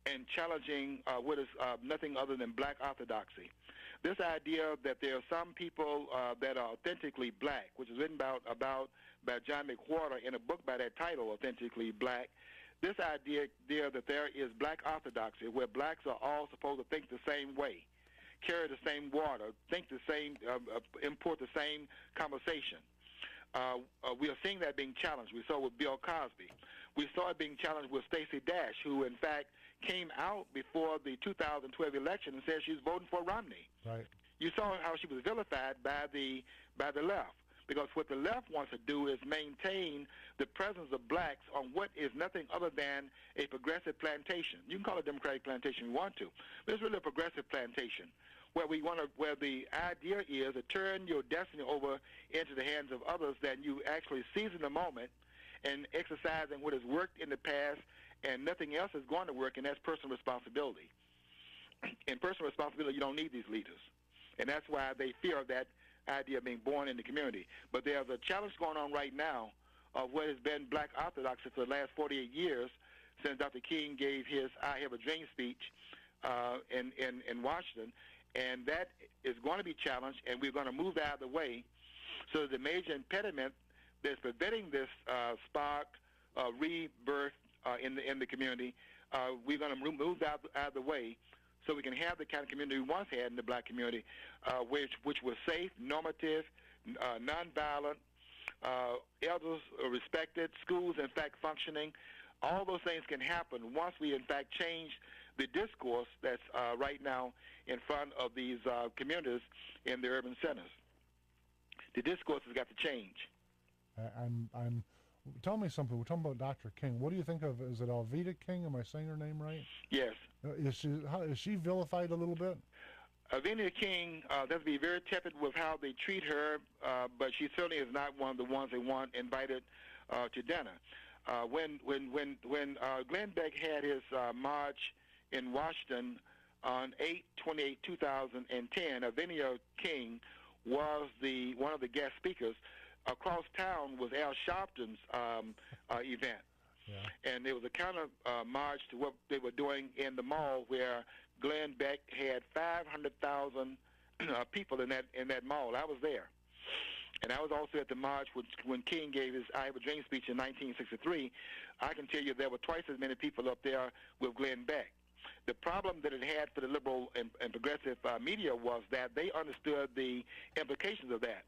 and challenging what is nothing other than black orthodoxy. This idea that there are some people that are authentically black, which is written by John McWhorter in a book by that title, Authentically Black. This idea that there is black orthodoxy, where blacks are all supposed to think the same way, carry the same water, think the same, import the same conversation. We are seeing that being challenged. We saw with Bill Cosby. We saw it being challenged with Stacey Dash, who, in fact, came out before the 2012 election and said she was voting for Romney. Right. You saw how she was vilified by the left, because what the left wants to do is maintain the presence of blacks on what is nothing other than a progressive plantation. You can call it Democratic plantation if you want to, but it's really a progressive plantation where where the idea is to turn your destiny over into the hands of others, that you actually seize the moment and exercising what has worked in the past, and nothing else is going to work, and that's personal responsibility. In personal responsibility, you don't need these leaders. And that's why they fear that idea of being born in the community. But there's a challenge going on right now of what has been black orthodoxy for the last 48 years since Dr. King gave his I Have a Dream speech in Washington. And that is going to be challenged, and we're going to move out of the way. So the major impediment that's preventing this spark rebirth in the community, we're going to move out of the way, so we can have the kind of community we once had in the black community, which was safe, normative, nonviolent, elders respected, schools, in fact, functioning. All those things can happen once we, in fact, change the discourse that's right now in front of these communities in the urban centers. The discourse has got to change. Tell me something. We're talking about Dr. King. What do you think of? Is it Alveda King? Am I saying her name right? Yes. Is she vilified a little bit? Alveda King, they have to be very tepid with how they treat her, but she certainly is not one of the ones they want invited to dinner. When Glenn Beck had his march in Washington on 8/28/2010, Alveda King was one of the guest speakers. Across town was Al Sharpton's event. Yeah. And there was a counter march to what they were doing in the mall, where Glenn Beck had 500,000 people in that mall. I was there. And I was also at the march when King gave his I Have a Dream speech in 1963. I can tell you there were twice as many people up there with Glenn Beck. The problem that it had for the liberal and progressive media was that they understood the implications of that.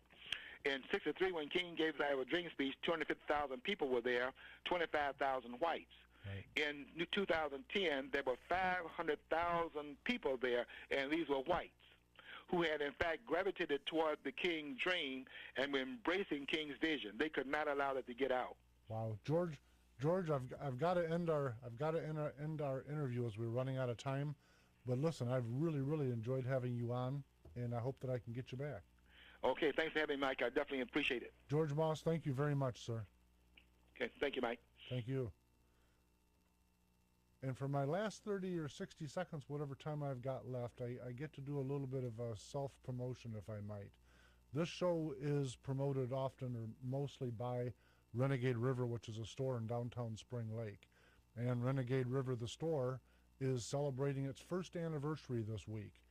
In 63, when King gave his I Have a Dream speech, 250,000 people were there, 25,000 whites. Right. In 2010, there were 500,000 people there, and these were whites who had, in fact, gravitated toward the King dream and were embracing King's vision. They could not allow that to get out. Wow, George, I've got to end our interview as we're running out of time. But listen, I've really enjoyed having you on, and I hope that I can get you back. Okay, thanks for having me, Mike. I definitely appreciate it. George Moss, thank you very much, sir. Okay, thank you, Mike. Thank you. And for my last 30 or 60 seconds, whatever time I've got left, I get to do a little bit of self-promotion, if I might. This show is promoted often or mostly by Renegade River, which is a store in downtown Spring Lake. And Renegade River, the store, is celebrating its first anniversary this week.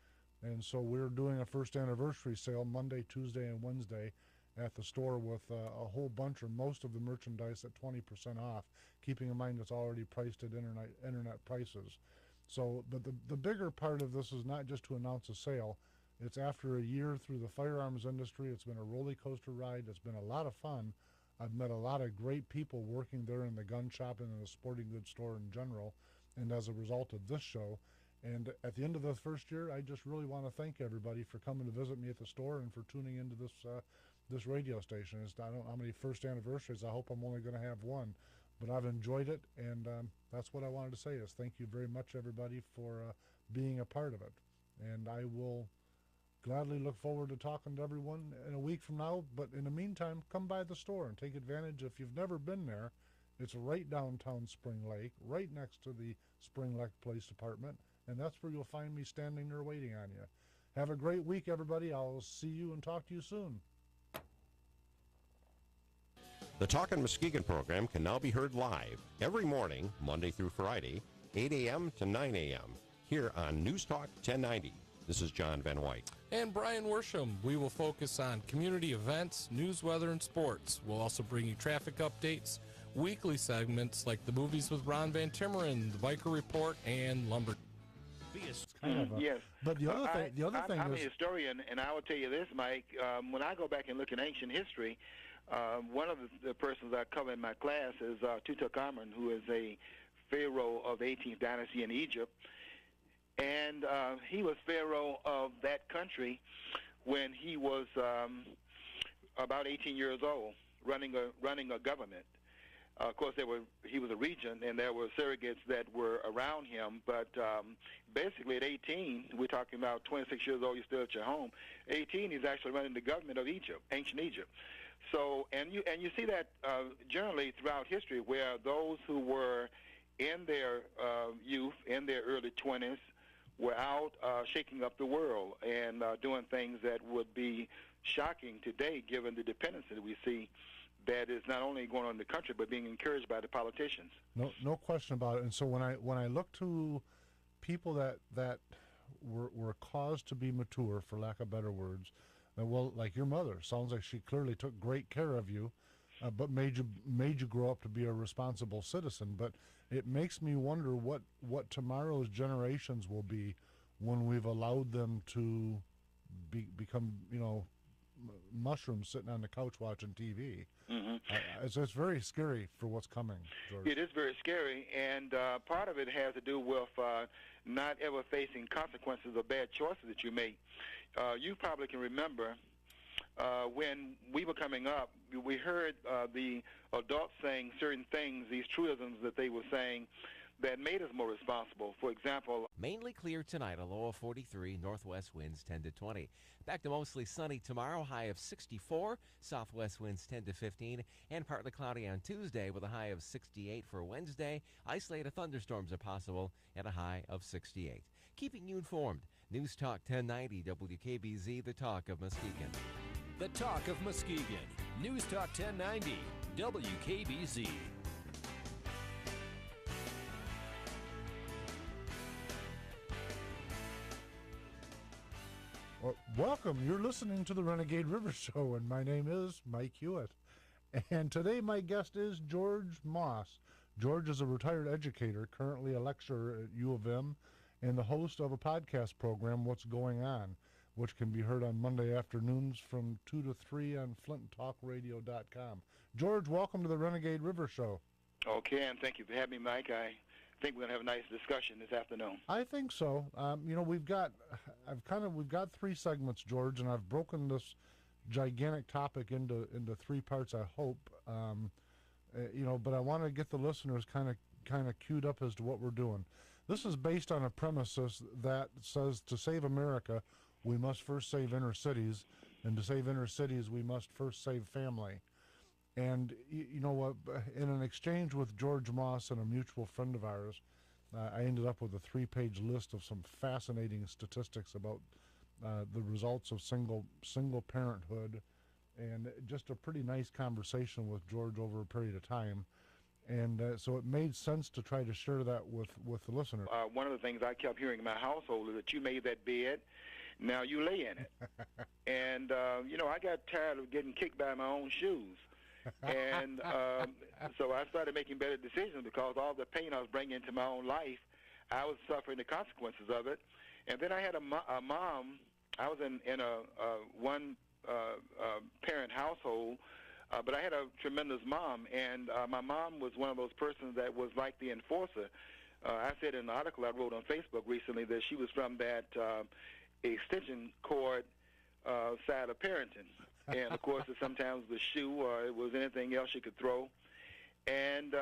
And so we're doing a first anniversary sale Monday, Tuesday, and Wednesday at the store with a whole bunch or most of the merchandise at 20% off, keeping in mind it's already priced at internet prices. So, but the bigger part of this is not just to announce a sale. It's after a year through the firearms industry. It's been a roller coaster ride. It's been a lot of fun. I've met a lot of great people working there in the gun shop and in the sporting goods store in general, and as a result of this show. And at the end of the first year, I just really want to thank everybody for coming to visit me at the store and for tuning into this radio station. I don't know how many first anniversaries. I hope I'm only going to have one, but I've enjoyed it, and that's what I wanted to say is thank you very much, everybody, for being a part of it. And I will gladly look forward to talking to everyone in a week from now. But in the meantime, come by the store and take advantage. If you've never been there, it's right downtown Spring Lake, right next to the Spring Lake Police Department. And that's where you'll find me standing there waiting on you. Have a great week, everybody. I'll see you and talk to you soon. The Talkin' Muskegon program can now be heard live every morning, Monday through Friday, 8 a.m. to 9 a.m. here on News Talk 1090. This is John Van White. And Brian Worsham. We will focus on community events, news, weather, and sports. We'll also bring you traffic updates, weekly segments like the movies with Ron Van Timmeren, the Biker Report, and Lumber. Yes. But the other thing I'm is, a historian, and I will tell you this, Mike. When I go back and look at ancient history, One of the persons I cover in my class is Tutankhamun, who is a pharaoh of the 18th dynasty in Egypt. And he was pharaoh of that country when he was about 18 years old, running a government. Of course, he was a regent, and there were surrogates that were around him. But basically, at 18, we're talking about 26 years old, you're still at your home. 18, he's actually running the government of Egypt, ancient Egypt. So, and you see that generally throughout history, where those who were in their youth, in their early 20s, were out shaking up the world and doing things that would be shocking today, given the dependency that we see that is not only going on in the country, but being encouraged by the politicians. No question about it. And so when I look to people that were caused to be mature, for lack of better words, well, like your mother, sounds like she clearly took great care of you, but made you grow up to be a responsible citizen. But it makes me wonder what tomorrow's generations will be when we've allowed them to become, mushrooms sitting on the couch watching TV. Mm-hmm. It's very scary for what's coming, George. It is very scary, and part of it has to do with not ever facing consequences of bad choices that you make. You probably can remember when we were coming up, we heard the adults saying certain things, these truisms that they were saying, that made us more responsible. For example, mainly clear tonight, a low of 43, northwest winds 10 to 20. Back to mostly sunny tomorrow, high of 64, southwest winds 10 to 15, and partly cloudy on Tuesday with a high of 68 for Wednesday. Isolated thunderstorms are possible at a high of 68. Keeping you informed, News Talk 1090 WKBZ, the talk of Muskegon. The talk of Muskegon. News Talk 1090 WKBZ. Welcome. You're listening to the Renegade River Show, and my name is Mike Hewitt. And today my guest is George Moss. George is a retired educator, currently a lecturer at U of M, and the host of a podcast program, What's Going On, which can be heard on Monday afternoons from 2 to 3 on FlintTalkRadio.com. George, welcome to the Renegade River Show. Okay, and thank you for having me, Mike. I think we're going to have a nice discussion this afternoon. I think so. We've got three segments, George, and I've broken this gigantic topic into three parts, I hope. But I want to get the listeners kind of queued up as to what we're doing. This is based on a premises that says to save America, we must first save inner cities, and to save inner cities, we must first save family. And you know what? In an exchange with George Moss and a mutual friend of ours, I ended up with a 3-page list of some fascinating statistics about the results of single parenthood, and just a pretty nice conversation with George over a period of time. And so it made sense to try to share that with the listener. One of the things I kept hearing in my household is that you made that bed, now you lay in it. And, I got tired of getting kicked by my own shoes. And so I started making better decisions because all the pain I was bringing into my own life, I was suffering the consequences of it. And then I had a mom. I was in a one-parent household, but I had a tremendous mom. And my mom was one of those persons that was like the enforcer. I said in an article I wrote on Facebook recently that she was from that extension cord side of parenting. And, of course, it sometimes was a shoe or it was anything else she could throw. And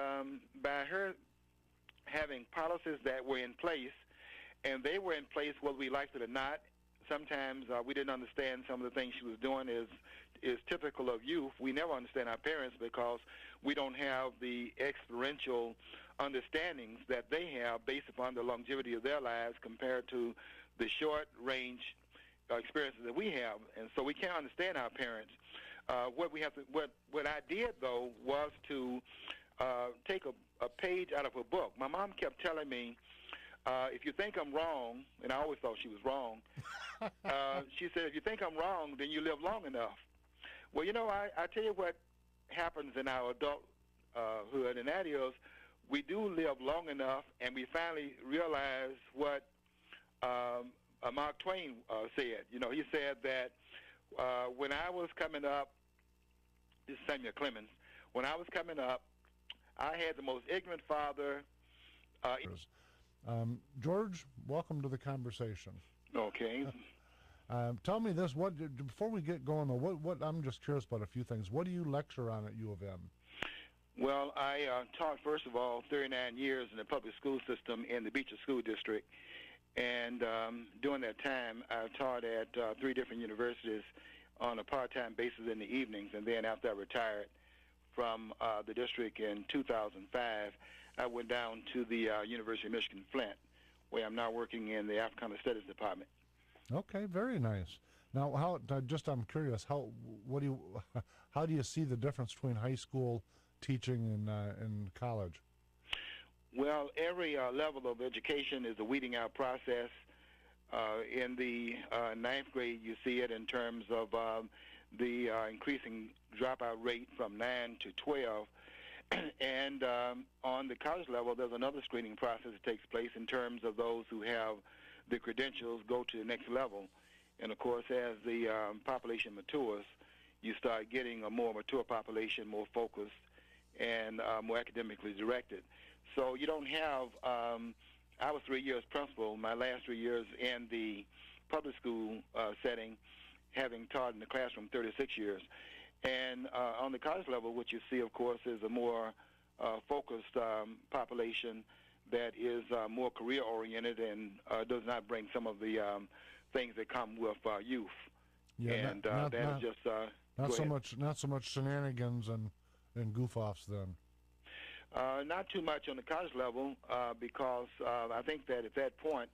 by her having policies that were in place, and they were in place whether we liked it or not, sometimes we didn't understand some of the things she was doing is typical of youth. We never understand our parents because we don't have the experiential understandings that they have based upon the longevity of their lives compared to the short-range experiences that we have, and so we can't understand our parents. What I did though was to take a page out of a book. My mom kept telling me, if you think I'm wrong, and I always thought she was wrong, she said, if you think I'm wrong, then you live long enough. Well, I tell you what happens in our adulthood, and that is we do live long enough, and we finally realize what Mark Twain said. He said that when I was coming up, This is Samuel Clemens. When I was coming up, I had the most ignorant father. George, welcome to the conversation. Okay. Tell me this: before we get going, though, what I'm just curious about a few things. What do you lecture on at U of M? Well, I taught, first of all, 39 years in the public school system in the Beecher School District. And during that time, I taught at 3 different universities on a part-time basis in the evenings. And then after I retired from the district in 2005, I went down to the University of Michigan Flint, where I'm now working in the Africana Studies Department. Okay, very nice. Now, I'm curious, how do you see the difference between high school teaching and college? Well, every level of education is a weeding out process. In the 9th grade, you see it in terms of the increasing dropout rate from 9 to 12. And on the college level, there's another screening process that takes place in terms of those who have the credentials go to the next level. And, of course, as the population matures, you start getting a more mature population, more focused, and more academically directed. So you don't have, I was 3 years principal, my last 3 years in the public school setting, having taught in the classroom 36 years. And on the college level, what you see, of course, is a more focused population that is more career-oriented and does not bring some of the things that come with youth. Yeah, and that is just not so much shenanigans and goof-offs then. Not too much on the college level because I think that at that point,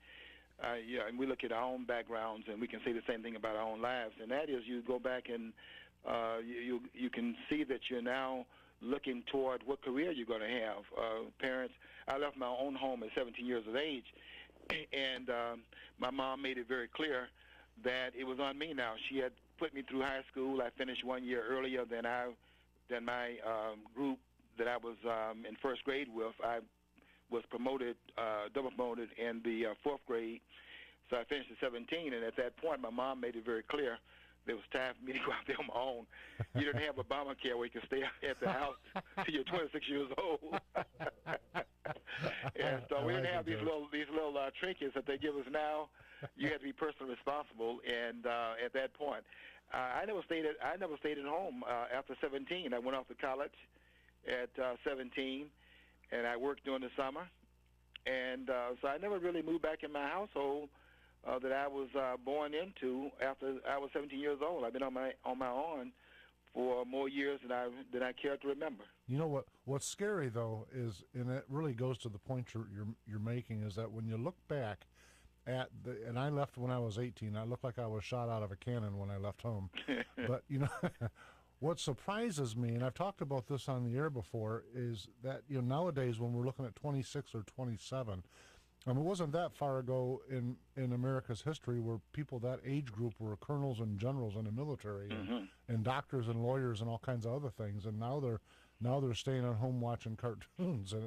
and we look at our own backgrounds and we can say the same thing about our own lives, and that is you go back and you can see that you're now looking toward what career you're going to have. Parents, I left my own home at 17 years of age, and my mom made it very clear that it was on me now. She had put me through high school. I finished 1 year earlier than my group that I was in first grade with. I was promoted, double promoted in the 4th grade, so I finished at 17, and at that point my mom made it very clear that it was time for me to go out there on my own. You didn't have Obamacare where you could stay at the house till you're 26 years old. And so we didn't have these little trinkets that they give us now. You have to be personally responsible, and at that point, I never stayed at home after 17. I went off to college at 17, and I worked during the summer, and so I never really moved back in my household that I was born into after I was 17 years old. I've been on my own for more years than I care to remember. You know what's scary though is, and it really goes to the point you're making, is that when you look back at and I left when I was 18. I looked like I was shot out of a cannon when I left home. But you know. What surprises me, and I've talked about this on the air before, is that nowadays when we're looking at 26 or 27, it wasn't that far ago in America's history where people that age group were colonels and generals in the military, and doctors and lawyers and all kinds of other things, and now they're staying at home watching cartoons, and